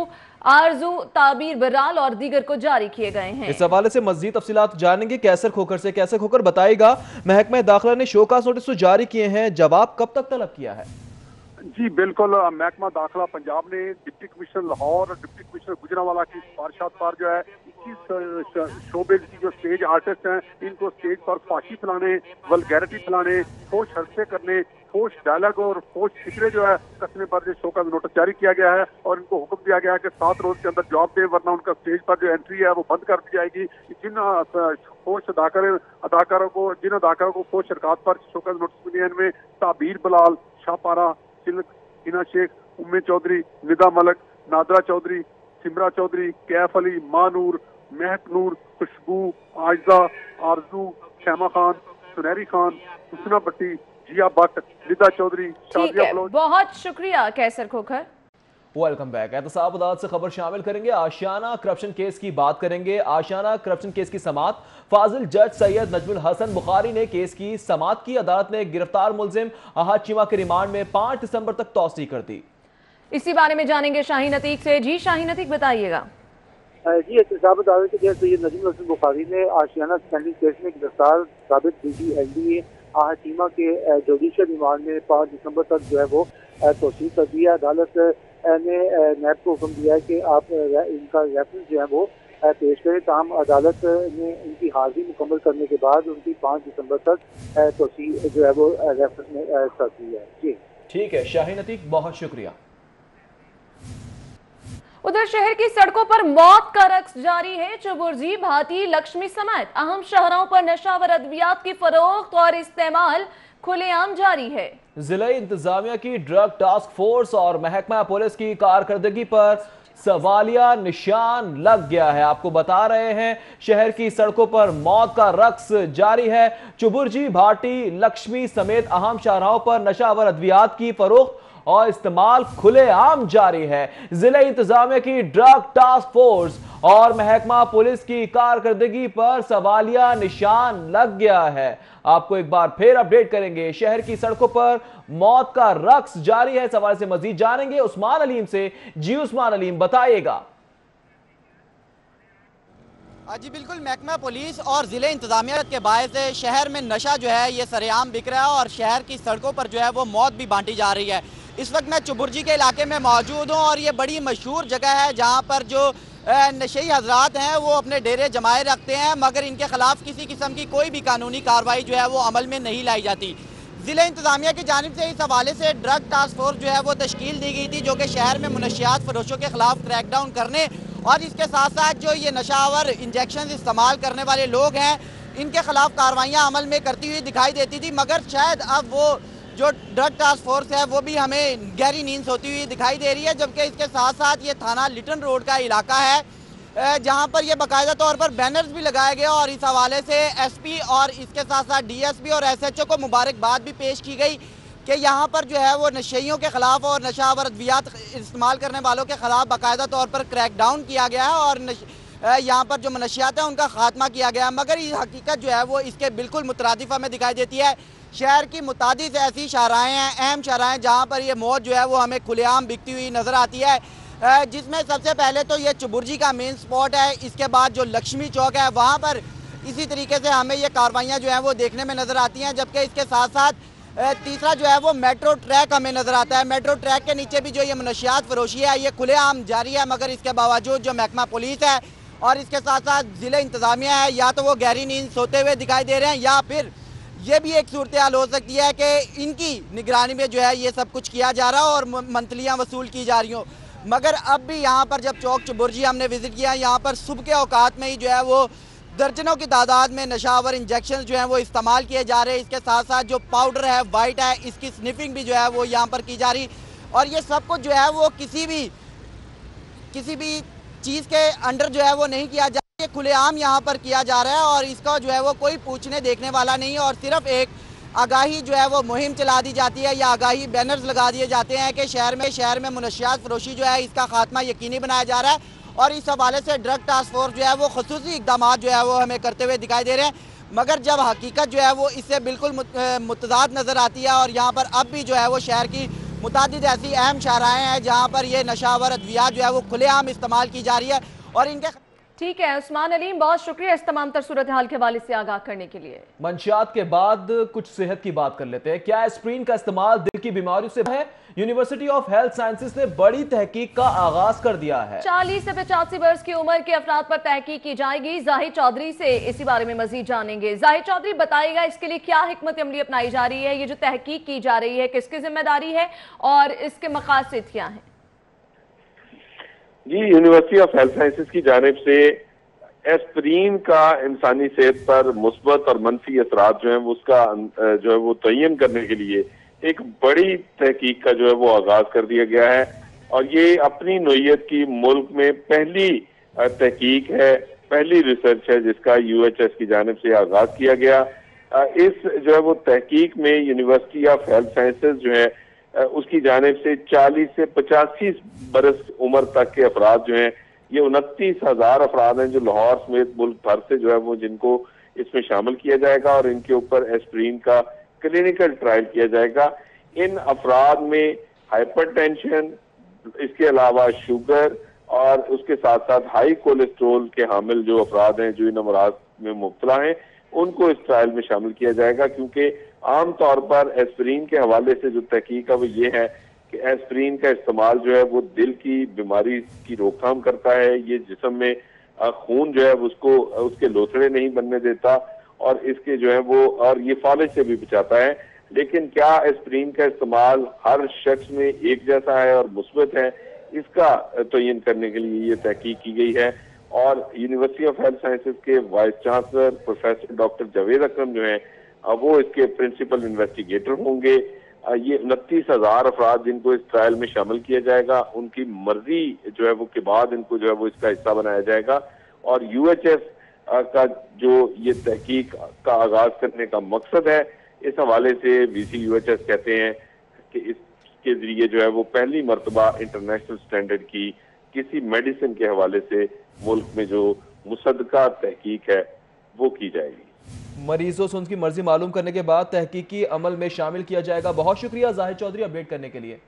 आरजू, ताबीर बराल और दीगर को जारी किए गए हैं। इस हवाले से मजीद तफसीलात जानेंगे कैसर खोकर से। कैसर खोकर बताएगा, महकमा दाखिला ने शो कॉज नोटिस तो जारी किए हैं, जवाब कब तक तलब किया है? जी बिल्कुल, महकमा दाखिला पंजाब ने डिप्टी कमिश्नर लाहौर और डिप्टी कमिश्नर गुजरांवाला की सिफारिशात पर जो है 21 शोबे की जो स्टेज आर्टिस्ट हैं इनको स्टेज पर फाशी फैलाने, वल्गैरिटी फैलाने, फोश हरसे करने, फोश डायलॉग और फोश फिक्रे जो है कसने पर जो शो का नोटिस जारी किया गया है और इनको हुक्म दिया गया है कि 7 रोज के अंदर जवाब दें, वरना उनका स्टेज पर जो एंट्री है वो बंद कर दी जाएगी। जिन फोश अदाकारों को फोश हरकत पर शो का नोटिस मिले इनमें ताबीर बलाल, शाहपारा, सिल्क, हिना शेख, उम्मे चौधरी, निदा मलक, नादरा चौधरी, सिमरा चौधरी, कैफ अली, मानूर, महक नूर, खुशबू, आयजा, आरजू, श्यामा खान, सुनहरी खान, हुसना भट्टी, जिया भट्ट, निदा चौधरी, शादिया बलोच। बहुत शुक्रिया कैसर खोखर। Welcome back. एहतसाब अदालत से खबर शामिल करेंगे। आशियाना करप्शन केस की बात करेंगे। आशियाना करप्शन केस की समाअत फाजिल जज सैयद नजमुल हसन बुखारी ने केस की समाअत की। अदालत ने गिरफ्तार मुलजिम अहद चीमा के रिमांड में 5 दिसंबर तक तौसीह कर दी। इसी बारे में जानेंगे शाहीन अतीक से। जी शाहीन अतीक बताइएगा। जी एहतसाब अदालत के जज सैयद नजमुल हसन बुखारी ने आशियाना स्कैंडल केस में गिरफ्तार साबित DGLDA अहद चीमा के जुडिशियल रिमांड में 5 दिसंबर तक जो है वो तौसीह कर दिया। अदालत ने नैब को हुक्म दिया है कि आप इनका रेफरेंस जो है वो पेश करें। ताहम अदालत ने इनकी हाजिरी मुकम्मल करने के बाद उनकी 5 दिसंबर तक तौसीह जो है वो रेफरेंस में कर दी है। जी ठीक है शाहीन अतीक, बहुत शुक्रिया। उधर शहर की सड़कों पर मौत का रक्स जारी है। चुबुर्जी, भाटी, लक्ष्मी समेत अहम शहरों पर नशावर अद्वियात की फरोख्त और इस्तेमाल खुलेआम जारी है। जिला इंतजामिया की ड्रग टास्क फोर्स और महकमा पुलिस की कारकर्दगी पर सवालिया निशान लग गया है। आपको बता रहे हैं शहर की सड़कों पर मौत का रक्स जारी है। चुबुर्जी, भाटी, लक्ष्मी समेत अहम शाहराहों पर नशावर अद्वियात की फरोख्त और इस्तेमाल खुलेआम जारी है। जिला इंतजामिया की ड्रग टास्क फोर्स और महकमा पुलिस की कारकर्दगी पर सवालिया निशान लग गया है। आपको एक बार फिर अपडेट करेंगे। शहर की सड़कों पर मौत का रक्स जारी है। सवाल से मजीद जानेंगे उस्मान अलीम से। जी उस्मान अलीम बताइएगा। जी बिल्कुल, महकमा पुलिस और ज़िले इंतजामिया के बायस शहर में नशा जो है ये सरेआम बिक रहा है और शहर की सड़कों पर जो है वो मौत भी बांटी जा रही है। इस वक्त मैं चुबुर्जी के इलाके में मौजूद हूँ और ये बड़ी मशहूर जगह है जहाँ पर जो नशेई हजरात हैं वो अपने डेरे जमाए रखते हैं, मगर इनके खिलाफ किसी किस्म की कोई भी कानूनी कार्रवाई जो है वो अमल में नहीं लाई जाती। ज़िला इंतज़ामिया की जानिब से इस हवाले से ड्रग टास्क फोर्स जो है वो तश्कील दी गई थी, जो कि शहर में मुनशियात फरोशों के खिलाफ क्रैकडाउन करने और इसके साथ साथ जो ये नशावर इंजेक्शन इस्तेमाल करने वाले लोग हैं इनके खिलाफ कार्रवाइयाँ अमल में करती हुई दिखाई देती थी। मगर शायद अब वो जो ड्रग टास्क फोर्स है वो भी हमें गहरी नींद सोती हुई दिखाई दे रही है, जबकि इसके साथ साथ ये थाना लिटन रोड का इलाका है जहां पर ये बाकायदा तौर पर बैनर्स भी लगाए गए और इस हवाले से एसपी और इसके साथ साथ डीएसपी और एसएचओ को मुबारकबाद भी पेश की गई कि यहाँ पर जो है वो नशेइयों के खिलाफ और नशावर अद्वियात इस्तेमाल करने वालों के खिलाफ बाकायदा तौर पर क्रैकडाउन किया गया है और यहाँ पर जो मनशियात है उनका खात्मा किया गया। मगर ये हकीकत जो है वो इसके बिल्कुल मुतरादिफ हमें दिखाई देती है। शहर की मुतादिद ऐसी शाहराएँ हैं, अहम शाहराएँ जहाँ पर ये मौत जो है वो हमें खुलेआम बिकती हुई नज़र आती है, जिसमें सबसे पहले तो ये चुबुर्जी का मेन स्पॉट है। इसके बाद जो लक्ष्मी चौक है वहाँ पर इसी तरीके से हमें ये कार्रवाइयाँ जो हैं वो देखने में नज़र आती हैं, जबकि इसके साथ साथ तीसरा जो है वो मेट्रो ट्रैक हमें नज़र आता है। मेट्रो ट्रैक के नीचे भी जो ये मनशियात फरोशी है ये खुलेआम जारी है, मगर इसके बावजूद जो महकमा पुलिस है और इसके साथ साथ ज़िला इंतज़ामिया है या तो वो गहरी नींद सोते हुए दिखाई दे रहे हैं या फिर ये भी एक सूरत हाल हो सकती है कि इनकी निगरानी में जो है ये सब कुछ किया जा रहा हो और मंथलियाँ वसूल की जा रही हो। मगर अब भी यहाँ पर जब चौक चुबुर्जी हमने विज़िट किया, यहाँ पर सुबह के औकात में ही जो है वो दर्जनों की तादाद में नशावर इंजेक्शन जो हैं वो इस्तेमाल किए जा रहे हैं। इसके साथ साथ जो पाउडर है वाइट है इसकी स्निफिंग भी जो है वो यहाँ पर की जा रही और ये सब कुछ जो है वो किसी भी चीज़ के अंडर जो है वो नहीं किया जा रहा, ये खुलेआम यहाँ पर किया जा रहा है और इसका जो है वो कोई पूछने देखने वाला नहीं है और सिर्फ एक आगाही जो है वो मुहिम चला दी जाती है या आगाही बैनर्स लगा दिए जाते हैं कि शहर में मुनशियात फरोशी जो है इसका खात्मा यकीनी बनाया जा रहा है और इस हवाले से ड्रग टास्क फोर्स जो है वो खुसूसी इक़दाम जो है वो हमें करते हुए दिखाई दे रहे हैं। मगर जब हकीकत जो है वो इससे बिल्कुल मुतज़ाद नज़र आती है और यहाँ पर अब भी जो है वो शहर की मुतादिद ऐसी अहम शाहराएँ हैं जहाँ पर ये नशावर अद्वियात जो है वो खुलेआम इस्तेमाल की जा रही है और इनके ठीक है उस्मान अलीम, बहुत शुक्रिया इस तमाम तर सूरत हाल के हवाले से आगाह करने के लिए। मंशियात के बाद कुछ सेहत की बात कर लेते हैं। क्या एस्प्रिन का इस्तेमाल दिल की बीमारियों से है? यूनिवर्सिटी ऑफ हेल्थ साइंसेज ने बड़ी तहकीक का आगाज कर दिया है। 40 से 85 वर्ष की उम्र के अफराद पर तहकीक की जाएगी। जाहिर चौधरी से इसी बारे में मजीद जानेंगे। जाहिर चौधरी बताएगा इसके लिए क्या हिकमत अमली अपनाई जा रही है, ये जो तहकीक की जा रही है किसकी जिम्मेदारी है और इसके मकासद क्या है? जी, यूनिवर्सिटी ऑफ हेल्थ साइंसेज की जानिब से एस्प्रीन का इंसानी सेहत पर मुस्बत और मनफी असरात जो है उसका जो है वो तयन करने के लिए एक बड़ी तहकीक का जो है वो आगाज कर दिया गया है और ये अपनी नोयत की मुल्क में पहली तहकीक है, पहली रिसर्च है जिसका UHS की जानिब से आगाज किया गया। इस जो है वो तहकीक में यूनिवर्सिटी ऑफ हेल्थ साइंसेज जो है उसकी जानिब से 40 से 85 बरस उम्र तक के अफराद जो हैं, ये 29,000 अफराद हैं जो लाहौर समेत मुल्क भर से जो है वो जिनको इसमें शामिल किया जाएगा और इनके ऊपर एस्प्रीन का क्लिनिकल ट्रायल किया जाएगा। इन अफराद में हाइपरटेंशन, इसके अलावा शुगर और उसके साथ साथ हाई कोलेस्ट्रोल के हामिल जो अफराद हैं जो इन अमराज में मुब्तला हैं उनको इस ट्रायल में शामिल किया जाएगा, क्योंकि आम तौर पर एस्प्रीन के हवाले से जो तहकीक है वो ये है कि एस्प्रीन का इस्तेमाल जो है वो दिल की बीमारी की रोकथाम करता है, ये जिस्म में खून जो है उसको उसके लोथड़े नहीं बनने देता और इसके जो है वो और ये फालिज से भी बचाता है। लेकिन क्या एस्प्रीन का इस्तेमाल हर शख्स में एक जैसा है और मुस्बत है, इसका तयन करने के लिए ये तहकीक की गई है और यूनिवर्सिटी ऑफ हेल्थ साइंसेज के vice chancellor professor doctor Javed Akram जो हैं वो इसके प्रिंसिपल इन्वेस्टिगेटर होंगे। ये 29,000 अफराद जिनको इस ट्रायल में शामिल किया जाएगा, उनकी मर्जी जो है वो के बाद इनको जो है वो इसका हिस्सा बनाया जाएगा और UHS का जो ये तहकीक का आगाज करने का मकसद है, इस हवाले से VC UHS कहते हैं कि इसके जरिए जो है वो पहली मरतबा इंटरनेशनल स्टैंडर्ड की किसी मेडिसिन के हवाले से मुल्क में जो मुसद्दका तहकीक है वो की जाएगी। मरीजों से उनकी मर्जी मालूम करने के बाद तहकीकी अमल में शामिल किया जाएगा। बहुत शुक्रिया जाहिर चौधरी अपडेट करने के लिए।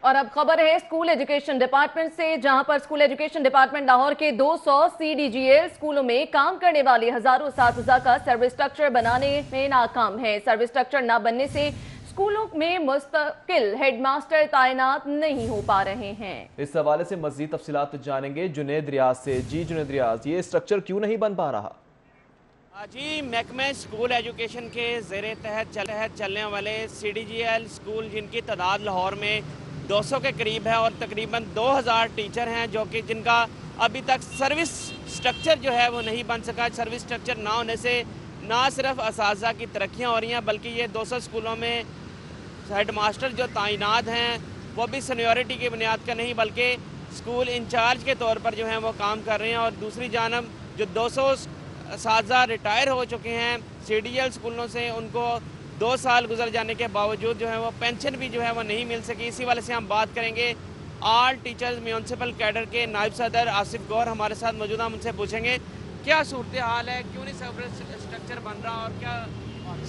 और अब खबर है स्कूल एजुकेशन डिपार्टमेंट से, जहां पर स्कूल एजुकेशन डिपार्टमेंट लाहौर के 200 CDGL स्कूलों में काम करने वाले हजारों असातिज़ा का सर्विस स्ट्रक्चर बनाने में नाकाम है। सर्विस स्ट्रक्चर न बनने से स्कूलों में मुस्तकिल हेडमास्टर तैनात नहीं हो पा रहे हैं। इस हवाले से मजीद तफसीलात जानेंगे जुनैद रियाज से। जी जुनैद रियाज, ये स्ट्रक्चर क्यों नहीं बन पा रहा? जी, महकमे स्कूल एजुकेशन के ज़ेरे तहत चलने वाले CDGL स्कूल, जिनकी तादाद लाहौर में 200 के करीब है और तकरीबन 2000 टीचर हैं, जो कि जिनका अभी तक सर्विस स्ट्रक्चर जो है वो नहीं बन सका। सर्विस स्ट्रक्चर ना होने से ना सिर्फ असातिज़ा की तरक्कियाँ हो रही हैं, बल्कि ये 200 स्कूलों में हेडमास्टर जो तैनात हैं वो भी सीनियरिटी की बुनियाद का नहीं, बल्कि स्कूल इंचार्ज के तौर पर जो है वो काम कर रहे हैं। और दूसरी जानब जो 200 असातिज़ा रिटायर हो चुके हैं CDGL स्कूलों से, उनको 2 साल गुजर जाने के बावजूद जो है वो पेंशन भी जो है वो नहीं मिल सकी। इसी वाले से हम बात करेंगे ऑल टीचर्स म्यूनसिपल कैडर के नायब सदर आसिफ गौर हमारे साथ मौजूद हैं। उनसे पूछेंगे क्या सूरत हाल है, क्यों नहीं सर्विस स्ट्रक्चर बन रहा और क्या?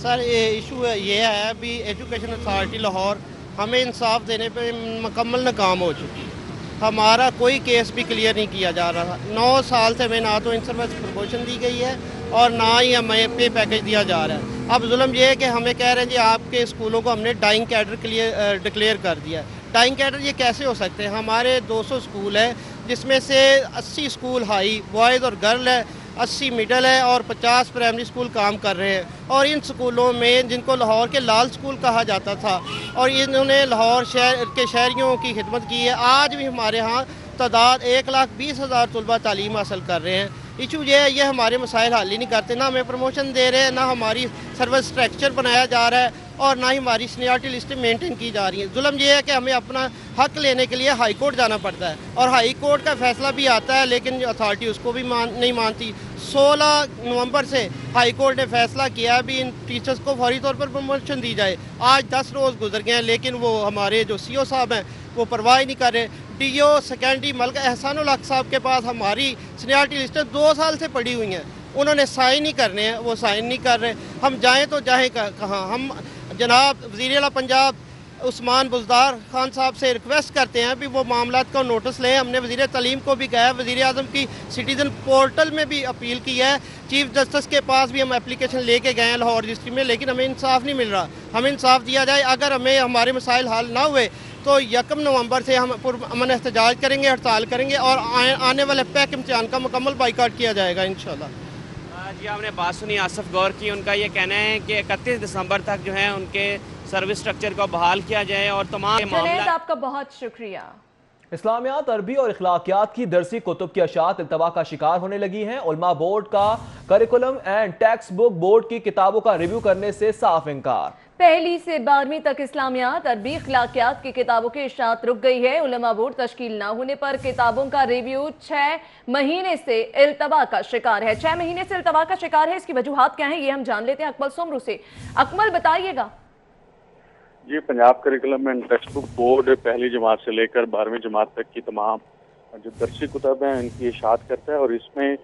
सर ये इशू ये है, अभी एजुकेशन अथॉरिटी लाहौर हमें इंसाफ देने पे मुकम्मल नाकाम हो चुकी है। हमारा कोई केस भी क्लियर नहीं किया जा रहा। 9 साल से हमें ना तो इन सर्विस प्रमोशन दी गई है और ना ही हमें पे पैकेज दिया जा रहा है। अब जुल्म ये है कि हमें कह रहे हैं जी आपके स्कूलों को हमने डाइंग कैडर के लिए डिक्लेयर कर दिया है। डाइंग कैडर ये कैसे हो सकते हैं? हमारे 200 स्कूल है, जिसमें से 80 स्कूल हाई बॉयज़ और गर्ल है, 80 मिडल है और 50 प्राइमरी स्कूल काम कर रहे हैं। और इन स्कूलों में, जिनको लाहौर के लाल स्कूल कहा जाता था, और इन्होंने लाहौर शहर के शहरियों की खिदमत की है। आज भी हमारे यहाँ तादाद 1,20,000 तलबा तालीम हासिल कर रहे हैं। इशू ये हमारे मसाइल हल ही नहीं करते, ना हमें प्रमोशन दे रहे हैं, ना हमारी सर्विस स्ट्रक्चर बनाया जा रहा है और ना ही हमारी सीनियरिटी लिस्ट मेंटेन की जा रही है। जुल्म ये है कि हमें अपना हक लेने के लिए हाई कोर्ट जाना पड़ता है और हाई कोर्ट का फैसला भी आता है, लेकिन अथॉरिटी उसको भी नहीं मानती। 16 नवंबर से हाई कोर्ट ने फैसला किया भी इन टीचर्स को फौरी तौर पर प्रमोशन दी जाए। आज 10 रोज़ गुजर गए हैं, लेकिन वो हमारे जो CO साहब हैं वो परवाह नहीं कर रहे। DO सेकेंडरी मलिक एहसानुल हक साहब के पास हमारी सीनियरिटी लिस्ट 2 साल से पड़ी हुई हैं, उन्होंने साइन ही करने हैं, वो साइन नहीं कर रहे। हम जाएँ तो जाएँ कहाँ? हम जनाब वज़ीर आला पंजाब उस्मान बुज़दार खान साहब से रिक्वेस्ट करते हैं भी वो मामलात का नोटिस लें। हमने वज़ीर तालीम को भी कहा है, वज़ीर आज़म की सिटीज़न पोर्टल में भी अपील की है, चीफ जस्टिस के पास भी हम एप्लीकेशन लेके गए हैं लाहौर रजिस्ट्री में, लेकिन हमें इंसाफ नहीं मिल रहा। हमें इंसाफ दिया जाए। अगर हमें हमारे मसाइल हल ना हुए तो 1 नवंबर से हम पुरअमन एहतजाज करेंगे, हड़ताल करेंगे और आने वाले पैक इम्तिहान का मुकम्मल बाइकाट किया जाएगा इंशाल्लाह। जी, आपने बात सुनी आसिफ गौर की। उनका ये कहना है कि 31 दिसंबर तक जो है उनके सर्विस स्ट्रक्चर को बहाल किया जाए और तमाम मामला। आपका बहुत शुक्रिया। इस्लामियात, अरबी और इखलाकियात की दरसी कुतुब की अशात इल्तवा का शिकार होने लगी हैं। उलमा बोर्ड का curriculum and text book board की किताबों का रिव्यू करने से साफ इनकार। 1ली से 12वीं तक इस्लामियात, अरबी, इखलाकियात की किताबों की इशाअत रुक गई है। उलमा बोर्ड तश्कील न होने पर किताबों का रिव्यू 6 महीने से इल्तवा का शिकार है। 6 महीने से इल्तवा का शिकार है। इसकी वजूहात क्या है, ये हम जान लेते हैं अकमल सोमरू से। अकमल, बताइएगा। जी, Punjab curriculum and text book board 1ली जमात से लेकर 12वीं जमात तक की तमाम जो दरसी कुतब हैं इनकी इशाअत करता है, और इसमें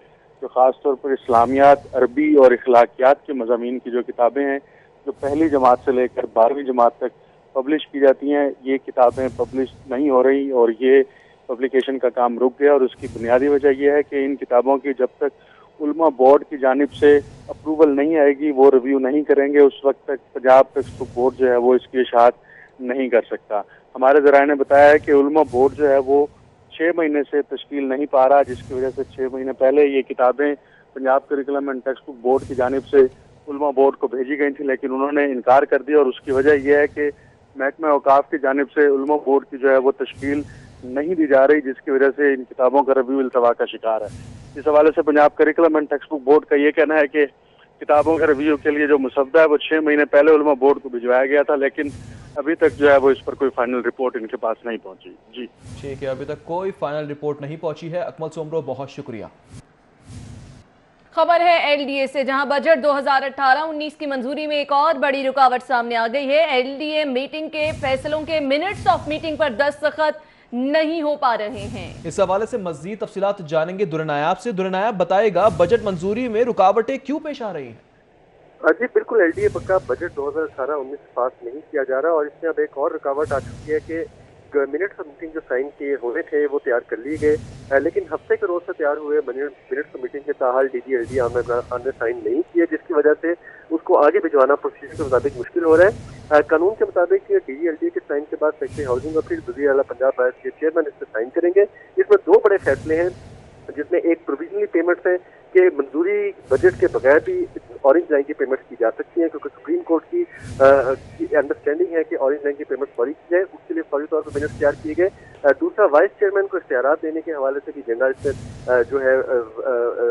जो ख़ास तौर पर इस्लामियात, अरबी और इखलाकियात के मज़ामीन की जो किताबें हैं जो 1ली जमात से लेकर 12वीं जमात तक पब्लिश की जाती हैं, ये किताबें पब्लिश नहीं हो रही और ये पब्लिकेशन का काम रुक गया। और उसकी बुनियादी वजह यह है कि इन किताबों की जब तक उलमा बोर्ड की जानिब से अप्रूवल नहीं आएगी, वो रिव्यू नहीं करेंगे, उस वक्त तक पंजाब टेक्स्ट बुक बोर्ड जो है वो इसकी इशाअत नहीं कर सकता। हमारे ज़राए ने बताया है कि उलमा बोर्ड जो है वो 6 महीने से तश्कील नहीं पा रहा, जिसकी वजह से 6 महीने पहले ये किताबें Punjab curriculum and text book board की जानिब से उलमा बोर्ड को भेजी गई थी, लेकिन उन्होंने इनकार कर दिया। और उसकी वजह यह है कि महकमा औकाफ की जानिब से उलमा बोर्ड की जो है वो तश्कील नहीं दी जा रही, जिसकी वजह से इन किताबों का रिव्यू इल्तवा का शिकार है। इस हवाले से Punjab curriculum and text book board का ये कहना है कि किताबों के रिव्यू के लिए जो मुसद्दा है वो 6 महीने पहले उलमा बोर्ड को भिजवाया गया था, लेकिन अभी तक जो है वो इस पर कोई फाइनल रिपोर्ट इनके पास नहीं पहुंची। जी ठीक है, अभी तक कोई फाइनल रिपोर्ट नहीं पहुंची है। अकमल सोमरो, बहुत शुक्रिया। खबर है LDA से, जहां बजट 2018-19 की मंजूरी में एक और बड़ी रुकावट सामने आ गई है। LDA मीटिंग के फैसलों के मिनट्स ऑफ मीटिंग पर दस्तखत नहीं हो पा रहे हैं। इस हवाले से मजीद तफसीलात जानेंगे दुरनायाब से। दुरनायाब, बताएगा बजट मंजूरी में रुकावटें क्यों पेश आ रही हैं? जी बिल्कुल, LDA का बजट 2018-19 पास नहीं किया जा रहा और इसमें अब एक और रुकावट आ चुकी है कि मिनट्स ऑफ मीटिंग जो साइन किए होने थे वो तैयार कर लिए गए, लेकिन हफ्ते के रोज से तैयार हुए मिनट्स ऑफ मीटिंग के ताहाल DGLD आमिर खान ने साइन नहीं किए, जिसकी वजह से उसको आगे भिजवाना प्रोसीजर के मुताबिक मुश्किल हो रहा है। कानून के मुताबिक DGLD के साइन के बाद सेक्रेटरी हाउसिंग और फिर वज़ीर आला पंजाब बायस के चेयरमैन इस पर साइन करेंगे। इसमें दो बड़े फैसले हैं, जिसमें एक प्रोविजनली पेमेंट्स है कि मंजूरी बजट के बगैर भी ऑरेंज लाइन की पेमेंट्स की जा सकती हैं, क्योंकि सुप्रीम कोर्ट की अंडरस्टैंडिंग है कि ऑरेंज लाइन की पेमेंट्स फौरी की जाए, उसके लिए फौरी तौर पर मिनट्स तैयार किए गए। दूसरा, वाइस चेयरमैन को इख्तियारात देने के हवाले से भी एजेंडा इसमें जो है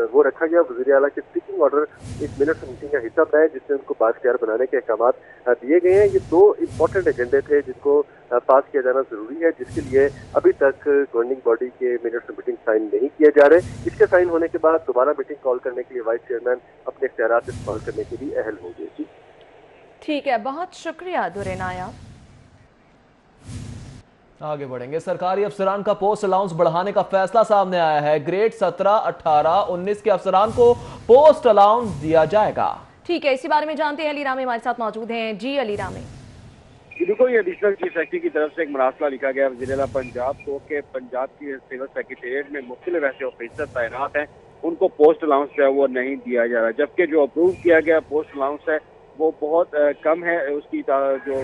वो रखा गया। वज़ीर आला के स्पीकिंग ऑर्डर इस मिनट्स मीटिंग का हिस्सा है, जिसमें उनको बाख्तियार बनाने के अहकाम दिए गए हैं। ये दो इम्पोर्टेंट एजेंडे थे जिनको पास किया जाना जरूरी है, जिसके लिए अभी तक गवर्निंग बॉडी के मिनट्स मीटिंग साइन नहीं किए जा रहे। इसके साइन होने के बाद दोबारा मीटिंग कॉल करने के लिए वाइस चेयरमैन अपने इख्तियारात इस्तेमाल करने के लिए अहल होंगे। ठीक है, बहुत शुक्रिया दुर्रे नायाब। आगे बढ़ेंगे। सरकारी अफसरान का पोस्ट अलाउंस बढ़ाने का फैसला सामने आया है। ग्रेड 17, 18, 19 के अफसरान को पोस्ट अलाउंस दिया जाएगा। ठीक है, इसी बारे में जानते हैं। अली रामे हमारे साथ मौजूद हैं। जी अली रामे। बिल्कुल, ये एडिशनल चीफ सेक्रेटरी की तरफ से एक मरासला लिखा गया वज़ीर आला पंजाब को कि पंजाब की सिविल सेक्रेटेरिएट में मुख्तलिफ ऐसे ऑफिसर तैनात हैं, उनको पोस्ट अलाउंस जो है वो नहीं दिया जा रहा, जबकि जो अप्रूव किया गया पोस्ट अलाउंस है वो बहुत कम है। उसकी जो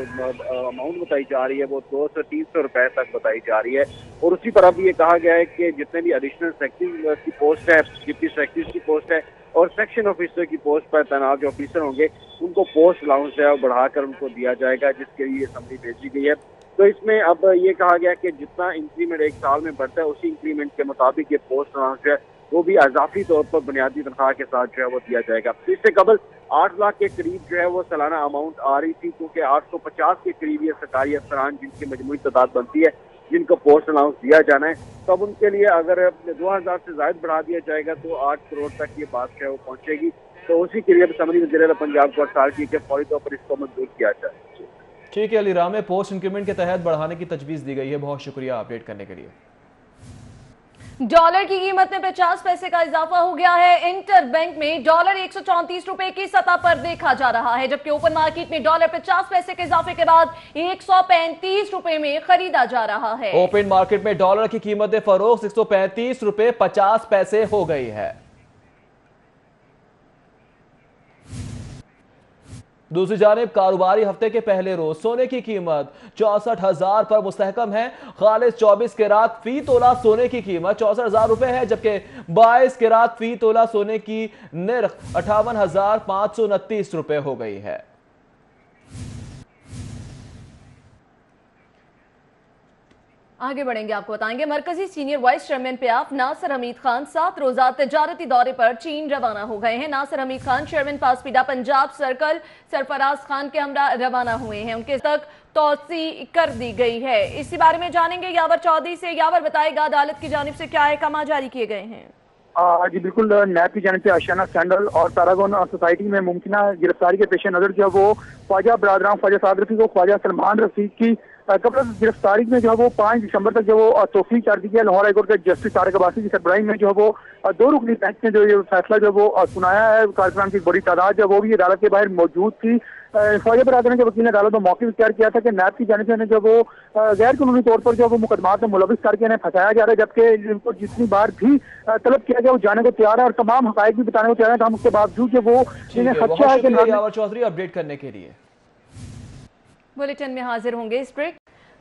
अमाउंट बताई जा रही है वो 200-300 रुपए तक बताई जा रही है। और उसी तरह भी ये कहा गया है कि जितने भी एडिशनल सेक्रेटरी की पोस्ट है, डिप्टी सेक्रेटरी की पोस्ट है और सेक्शन ऑफिसर की पोस्ट पर तैनात जो ऑफिसर होंगे उनको पोस्ट अलाउंस है और बढ़ाकर उनको दिया जाएगा, जिसके लिए असम्बली भेजी गई है। तो इसमें अब ये कहा गया कि जितना इंक्रीमेंट एक साल में बढ़ता है उसी इंक्रीमेंट के मुताबिक ये पोस्ट अलाउंस है वो भी इजाफी तौर पर बुनियादी तनख्वाह के साथ जो है वो दिया जाएगा। तो इससे कबल 8 लाख के करीब जो है वो सालाना अमाउंट आ रही थी, क्योंकि 850 के करीब ये सरकारी अफसरान जिनकी मजमूई तादाद बनती है जिनको पोस्ट अलाउंस दिया जाना है, तब उनके लिए अगर 2000 से ज्यादा बढ़ा दिया जाएगा तो 8 करोड़ तक ये बात जो है वो पहुंचेगी। तो उसी के लिए असम्बली वज़ीर आला पंजाब को हड़ताल की कि फौरी तौर पर इसको मंजूर किया जाए। ठीक है अली रामे, पोस्ट इंक्रीमेंट के तहत बढ़ाने की तजवीज़ दी गई है। बहुत शुक्रिया अपडेट करने के लिए। डॉलर की कीमत में 50 पैसे का इजाफा हो गया है। इंटर बैंक में डॉलर 134 रुपए की सतह पर देखा जा रहा है, जबकि ओपन मार्केट में डॉलर 50 पैसे के इजाफे के बाद 135 रुपए में खरीदा जा रहा है। ओपन मार्केट में डॉलर की कीमत फरोख्त 135 रुपए 50 पैसे हो गई है। दूसरी जानिब कारोबारी हफ्ते के पहले रोज सोने की कीमत 64,000 पर मुस्तहकम है। खालिस 24 कैरात फी तोला सोने की कीमत 64,000 रुपए है, जबकि 22 कैरात फी तोला सोने की निर्ख 58,529 रुपए हो गई है। आगे बढ़ेंगे, आपको बताएंगे मरकजी senior vice chairman PAF Nasir Hamid Khan 7 रोजा तजारती दौरे पर चीन रवाना हो गए हैं। नासिर हमीद खान चेयरमैन पासपीडा पंजाब सर्कल सरफराज खान के हमरा रवाना हुए हैं, उनके तक तौसी कर दी गई है। इसी बारे में जानेंगे यावर चौधरी से। यावर बताएगा अदालत की जानिब से क्या अहकाम जारी किए गए हैं। जी बिल्कुल, नैब की जानिब से आशियाना स्कैंडल और पैरागॉन सोसाइटी में मुमकिन गिरफ्तारी के पेश नजर जो है वो ख्वाजा बरादरान ख्वाजा साद रफीक को ख्वाजा सलमान रफीक की कबल गिरफ्तारी में जो है वो 5 दिसंबर तक जो वो तौसीक कर दी गई है। लाहौर हाईकोर्ट के जस्टिस तारिक अब्बासी की सरबराही में जो है वो 2 रुकनी बेंच ने जो ये फैसला जो वो सुनाया है। कारकुनान की बड़ी तादाद जो वो भी अदालत के बाहर मौजूद थी। ख्वाजा बरादरान के वकील ने अदालत में मौक़िफ़ इख्तियार किया था कि नैब की जानिब से जो वो गैर कानूनी तौर पर जो वो मुकदमात में मुलविस करके इन्हें फंसाया जा रहा है, जबकि इनको जितनी बार भी तलब किया गया वो जाने को तैयार है और तमाम हक़ाइक़ भी बताने को तैयार है। हम उसके बावजूद जो वो इन्हें खदशा है कि यावर चौधरी अपडेट करने के लिए बुलेटिन में हाजिर होंगे। इस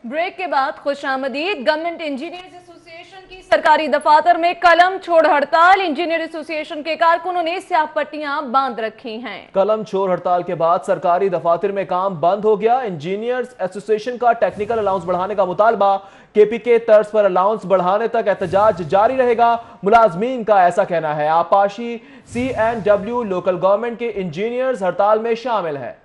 ब्रेक के बाद खुशामदीद। गवर्नमेंट इंजीनियर्स एसोसिएशन की सरकारी दफातर में कलम छोड़ हड़ताल। इंजीनियर एसोसिएशन के कारकुनों ने स्याह पट्टियां बांध रखी हैं। कलम छोड़ हड़ताल के बाद सरकारी दफातर में काम बंद हो गया। इंजीनियर्स एसोसिएशन का टेक्निकल अलाउंस बढ़ाने का मुतालबा, KPK तर्ज पर अलाउंस बढ़ाने तक एहतजाज जारी रहेगा, मुलाजमीन का ऐसा कहना है। आपाशी CNW लोकल गवर्नमेंट के इंजीनियर्स हड़ताल में शामिल है।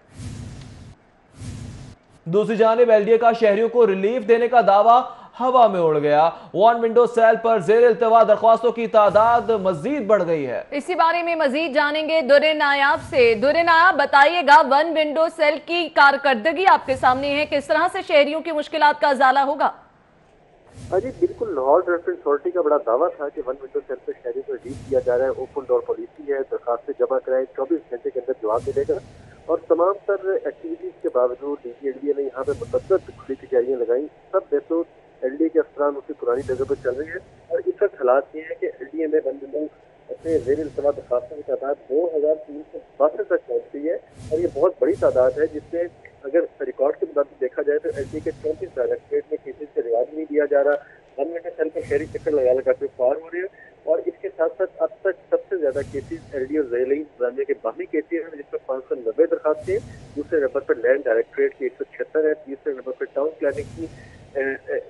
दूसरी जानिब LDA का शहरियों को रिलीफ देने का दावा हवा में उड़ गया। 1 विंडो सेल पर जेर इल्तवा दरख्वास्तों की तादाद मजीद बढ़ गई है। इसी बारे में मजीद जानेंगे दुर्रे नायाब से। दुर्रे नायाब बताइएगा, 1 विंडो सेल की कारकर्दगी आपके सामने है, किस तरह से शहरियों की मुश्किलात का उजाला होगा? जी बिल्कुल, लाहौर डेवलपमेंट अथॉरिटी का बड़ा दावा था कि 1 विंडो सेल पर शहरियों को रिलीफ दिया जा रहा है। ओपन डोर पॉलिसी है, दरखास्तें जमा कराएं, 24 घंटे के अंदर जवाब मिलेगा। और तमाम तर एक्टिविटीज के बावजूद DGLDA ने यहाँ पे मुतअद्दिद खुली कचहरियाँ लगाई। सब LDA के अफसरान उसकी पुरानी जगह पर चल रही है। और इस वक्त हालात ये है कि LDA में बंद अपने ज़ेर इल्तवा दरखास्तों की तादाद 2362 तक पहुँच गई है और ये बहुत बड़ी तादाद है, जिससे अगर रिकॉर्ड के मुताबिक देखा जाए तो LDA के 34 डायरेक्टरेट में केसेज का रिवाज नहीं दिया जा रहा। 1 मिनट सेल पर शहरी चक्कर लगा के पार हो रहे हैं। और इसके साथ साथ अब तक सबसे ज्यादा केसेज LDA और ज़ैली इंतजामिया के बाहरी केसेज हैं, जिसमें 590 दरखास्तें, दूसरे नंबर पर लैंड डायरेक्टरेट की 176 है, तीसरे नंबर पर टाउन प्लानिंग की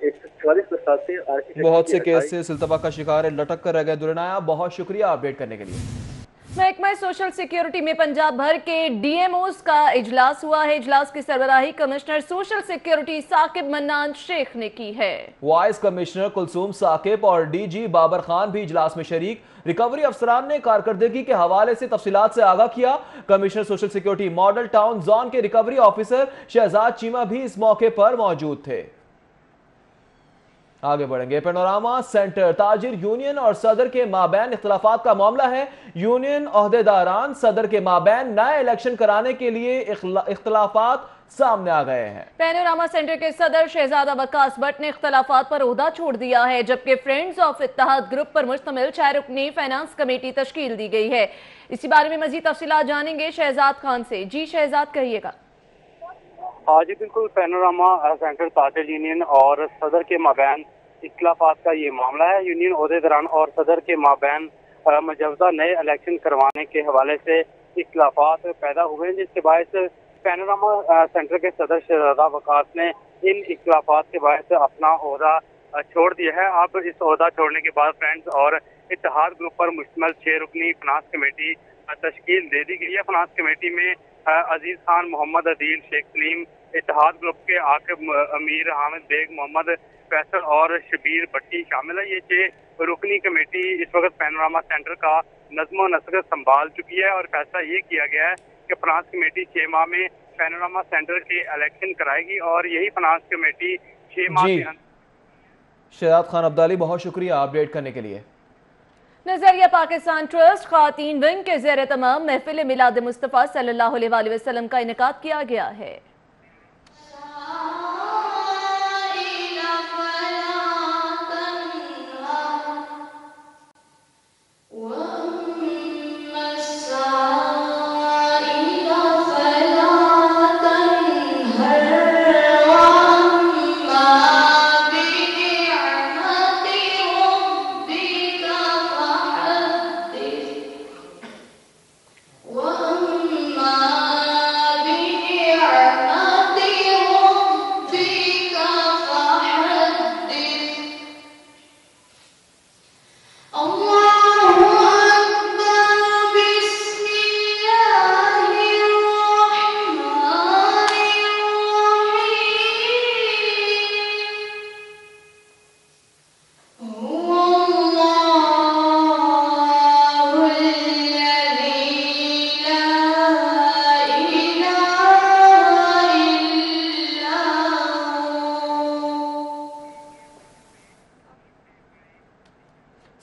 144 दरखास्तें। बहुत से केस से इल्तवा का शिकार लटक कर रह गए। दुरनाया, बहुत शुक्रिया अपडेट करने के लिए। महकमा सोशल सिक्योरिटी में पंजाब भर के DMOs का इजलास हुआ है। इजलास की सरबराही commissioner social security Saqib Mannan Sheikh ने की है। वाइस कमिश्नर कुलसूम साकिब और DG बाबर खान भी इजलास में शरीक। रिकवरी अफसरान ने कारकर्दगी के हवाले से तफसीलात से आगाह किया। Commissioner social security model town zone के रिकवरी ऑफिसर शहजाद चीमा भी इस मौके पर मौजूद थे। आगे बढ़ेंगे। पैनोरामा सेंटर ताजिर यूनियन और सदर के माबैन इख्तलाफात का मामला है। यूनियन ओहदेदारान सदर के माबैन नए इलेक्शन कराने के लिए इख्तलाफात सामने आ गए हैं। पैनोरामा सेंटर के सदर शहजादा वकास भट्ट ने इख्तलाफात पर ओहदा छोड़ दिया है, जबकि फ्रेंड्स ऑफ इत्तेहाद ग्रुप पर मुश्तमिल 6 रुकनी फाइनेंस कमेटी तश्कील दी गई है। इसी बारे में मजीद तफसीलात जानेंगे शहजाद खान से। जी शहजाद, कहिएगा। हाँ जी बिल्कुल, पैनोरामा सेंटर ताजिर यूनियन और सदर के माबैन इख्तलाफात का ये मामला है। यूनियन ओहदेदारान और सदर के माबैन मजवजा नए इलेक्शन करवाने के हवाले से इख्तलाफात पैदा हुए हैं, जिसके बायस पैनोरामा सेंटर के सदर शहजादा वकास ने इन इख्तलाफात के बायस अपना ओहदा छोड़ दिया है। अब इस ओहदा छोड़ने के बाद फ्रेंड्स और इत्तेहाद ग्रुप पर मुश्तमिल 6 रुकनी फाइनेंस कमेटी तश्कील दे दी गई है। फाइनेंस कमेटी में अजीज खान, मोहम्मद अदील, शेख सलीम, इत्तेहाद ग्रुप के आकिब अमीर, हामिद बेग, मोहम्मद फैसल और शबीर भट्टी शामिल है। ये 6 रुकनी कमेटी इस वक्त पैनोरामा सेंटर का नज़्म नस्र संभाल चुकी है और फैसला ये किया गया है कि फाइनेंस कमेटी 6 माह में पैनोरामा सेंटर के इलेक्शन कराएगी और यही फाइनेंस कमेटी 6 माह के अंदर। शहजाद खान अब्दाली, बहुत शुक्रिया अपडेट करने के लिए। नजरिया पाकिस्तान ट्रस्ट खातीन विंग के ज़ेर तमाम महफिल मिलाद मुस्तफ़ा सल्लल्लाहु अलैहि वसल्लम का इनेकाद किया गया है।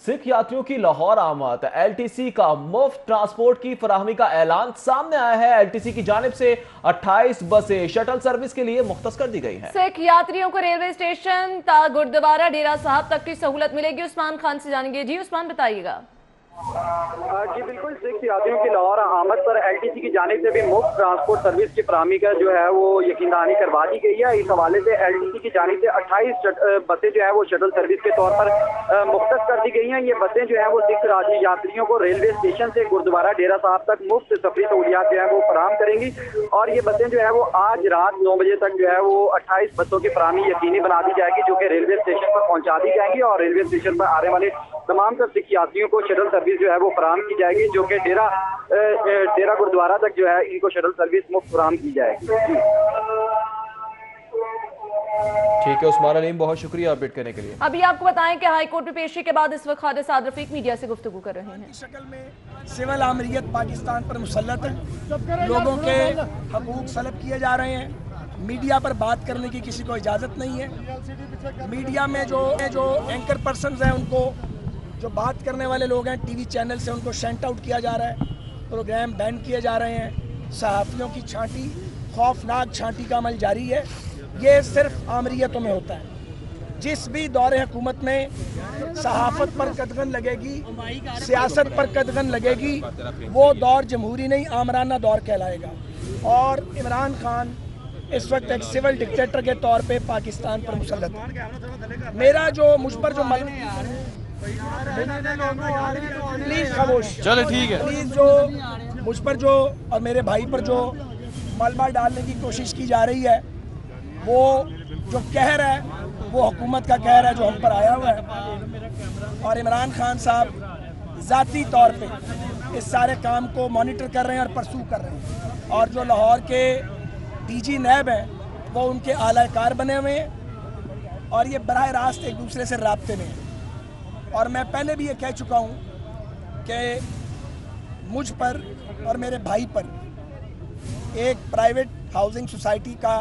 सिख यात्रियों की लाहौर आमद। LTC का मुफ्त ट्रांसपोर्ट की फराहमी का ऐलान सामने आया है। LTC की जानिब से 28 बसें शटल सर्विस के लिए मुख्तस कर दी गई हैं। सिख यात्रियों को रेलवे स्टेशन ता गुरुद्वारा डेरा साहब तक की सहूलत मिलेगी। उस्मान खान से जानेंगे। जी उस्मान, बताइएगा। जी बिल्कुल, सिख यात्रियों की लाहौर आमद पर LTC की जानिब से भी मुफ्त ट्रांसपोर्ट सर्विस की फराहमी का जो है वो यकीनदहानी करवा दी गई है। इस हवाले से LTC की जानिब से 28 बसें जो है वो शटल सर्विस के तौर पर मुख्तस कर दी गई हैं। ये बसें जो है वो सिख यात्रियों को रेलवे स्टेशन से गुरुद्वारा डेरा साहब तक मुफ्त सफरी सहूलियात जो है वो फराहम करेंगी और ये बसें जो है वो आज रात 9 बजे तक जो है वो 28 बसों की फराहमी यकीनी बना दी जाएगी, जो कि रेलवे स्टेशन पर पहुँचा दी जाएंगी और रेलवे स्टेशन पर आने वाले तमाम तर सिख यात्रियों को शटल सर्विस जो है वो फराहम की जाएगी, जो कि डेरा गुरुद्वारा तक जो है इनको शटल सर्विस मुफ्त फराहम की जाएगी। ठीक है उस्मान अलीम, बहुत शुक्रिया अपडेट करने के लिए। अभी आपको बताएं कि हाईकोर्ट में पेशी के बाद इस वक्त ख्वाजा साद रफीक मीडिया से गुफ्तगू कर रहे हैं। शक्ल में सिविल आमरीत पाकिस्तान पर मुसल्लत है, लोगों के हकूक सलब किए जा रहे हैं, मीडिया पर बात करने की किसी को इजाज़त नहीं है। मीडिया में जो एंकर पर्सन हैं उनको, जो बात करने वाले लोग हैं टीवी चैनल से, उनको शेंट आउट किया जा रहा है, प्रोग्राम बैन किए जा रहे हैं, सहाफ़ियों की छांटी, खौफनाक छांटी का अमल जारी है। ये सिर्फ आमरीतों में होता है। जिस भी दौरे हुकूमत में सहाफत पर कदगन लगेगी, सियासत पर कदगन लगेगी, वो दौर जमहूरी नहीं आमराना दौर कहलाएगा। और इमरान खान इस वक्त एक सिविल डिक्टेटर के तौर पे पाकिस्तान पर मुसल्लत है। मेरा जो मुझ पर जो प्लीज खामोश, चलो ठीक है, प्लीज जो मुझ पर जो और मेरे भाई पर जो मलबा डालने की कोशिश की जा रही है, वो जो कहर है वो हुकूमत का कहर है जो हम पर आया हुआ है। और इमरान खान साहब ज़ाती तौर पे इस सारे काम को मॉनिटर कर रहे हैं और परसू कर रहे हैं। और जो लाहौर के डीजी नैब हैं वो उनके आलाकार बने हुए हैं और ये बराह रास्त एक दूसरे से राब्ते में हैं। और मैं पहले भी ये कह चुका हूँ कि मुझ पर और मेरे भाई पर एक प्राइवेट हाउसिंग सोसाइटी का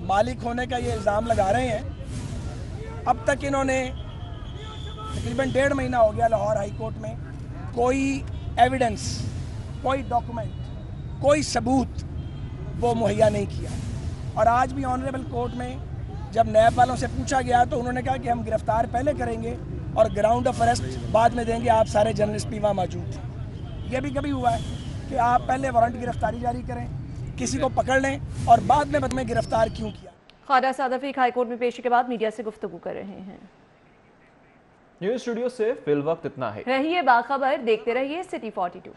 मालिक होने का ये इल्ज़ाम लगा रहे हैं। अब तक इन्होंने तकरीबन 1.5 महीना हो गया लाहौर हाई कोर्ट में कोई एविडेंस, कोई डॉक्यूमेंट, कोई सबूत वो मुहैया नहीं किया। और आज भी ऑनरेबल कोर्ट में जब नैब वालों से पूछा गया तो उन्होंने कहा कि हम गिरफ्तार पहले करेंगे और ग्राउंड ऑफ अरेस्ट बाद में देंगे। आप सारे जर्नलिस्ट भी वहाँ मौजूद थे। ये भी कभी हुआ है कि आप पहले वारंट गिरफ्तारी जारी करें, किसी को पकड़ लें और बाद में गिरफ्तार क्यों किया। ख्वाजा साद रफीक हाईकोर्ट में पेशी के बाद मीडिया से गुफ्तगू कर रहे हैं। न्यूज़ स्टूडियो से फिल वक्त इतना है। रहिए बाखबर, देखते रहिए सिटी 42।